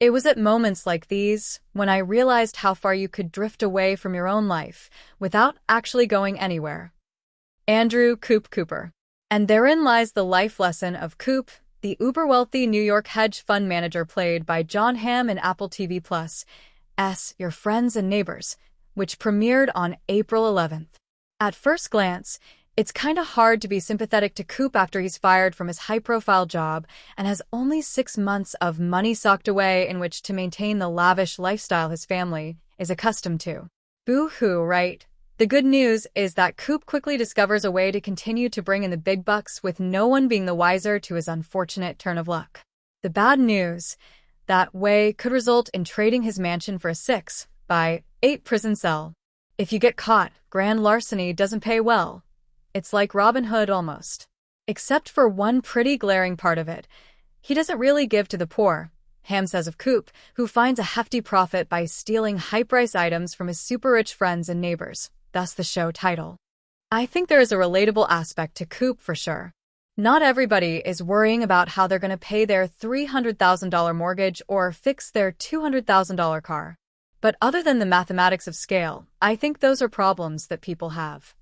It was at moments like these when I realized how far you could drift away from your own life without actually going anywhere. Andrew Coop Cooper. And therein lies the life lesson of Coop, the uber-wealthy New York hedge fund manager played by John Hamm in Apple TV Plus' Your Friends and Neighbors, which premiered on April 11th. At first glance, it's kinda hard to be sympathetic to Coop after he's fired from his high-profile job and has only 6 months of money socked away in which to maintain the lavish lifestyle his family is accustomed to. Boo-hoo, right? The good news is that Coop quickly discovers a way to continue to bring in the big bucks with no one being the wiser to his unfortunate turn of luck. The bad news, that way could result in trading his mansion for a 6-by-8 prison cell. If you get caught, grand larceny doesn't pay well. It's like Robin Hood almost. Except for one pretty glaring part of it. He doesn't really give to the poor, Hamm says of Coop, who finds a hefty profit by stealing high-price items from his super-rich friends and neighbors, thus the show title. I think there is a relatable aspect to Coop for sure. Not everybody is worrying about how they're going to pay their $300,000 mortgage or fix their $200,000 car. But other than the mathematics of scale, I think those are problems that people have.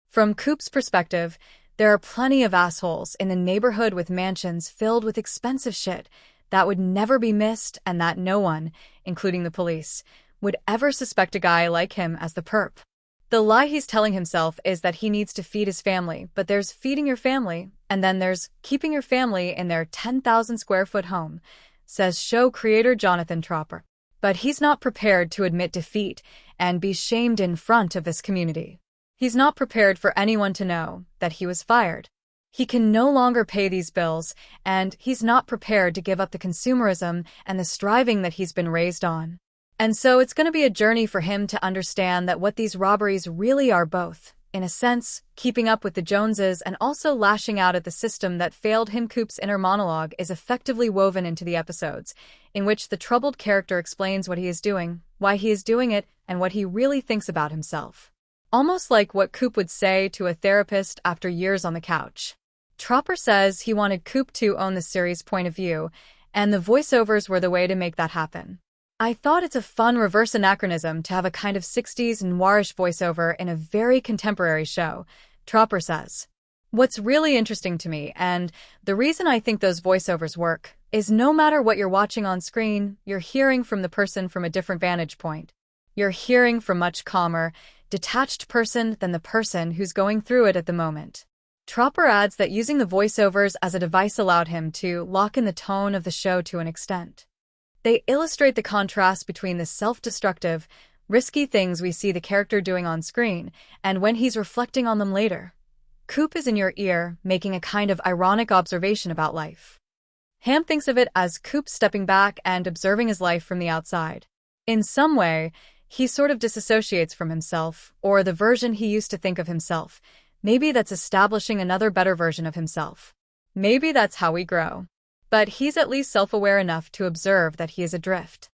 From Coop's perspective, there are plenty of assholes in the neighborhood with mansions filled with expensive shit that would never be missed and that no one, including the police, would ever suspect a guy like him as the perp. The lie he's telling himself is that he needs to feed his family, but there's feeding your family, and then there's keeping your family in their 10,000 square foot home, says show creator Jonathan Tropper. But he's not prepared to admit defeat and be shamed in front of this community. He's not prepared for anyone to know that he was fired. He can no longer pay these bills, and he's not prepared to give up the consumerism and the striving that he's been raised on. And so it's going to be a journey for him to understand that what these robberies really are both, in a sense, keeping up with the Joneses and also lashing out at the system that failed him. Coop's inner monologue is effectively woven into the episodes, in which the troubled character explains what he is doing, why he is doing it, and what he really thinks about himself. Almost like what Coop would say to a therapist after years on the couch. Tropper says he wanted Coop to own the series' point of view, and the voiceovers were the way to make that happen. I thought it's a fun reverse anachronism to have a kind of 60s noirish voiceover in a very contemporary show, Tropper says. What's really interesting to me, and the reason I think those voiceovers work, is no matter what you're watching on screen, you're hearing from the person from a different vantage point. You're hearing from a much calmer, detached person than the person who's going through it at the moment. Tropper adds that using the voiceovers as a device allowed him to lock in the tone of the show to an extent. They illustrate the contrast between the self-destructive, risky things we see the character doing on screen and when he's reflecting on them later. Coop is in your ear, making a kind of ironic observation about life. Hamm thinks of it as Coop stepping back and observing his life from the outside. In some way, he sort of disassociates from himself, or the version he used to think of himself. Maybe that's establishing another better version of himself. Maybe that's how we grow. But he's at least self-aware enough to observe that he is adrift.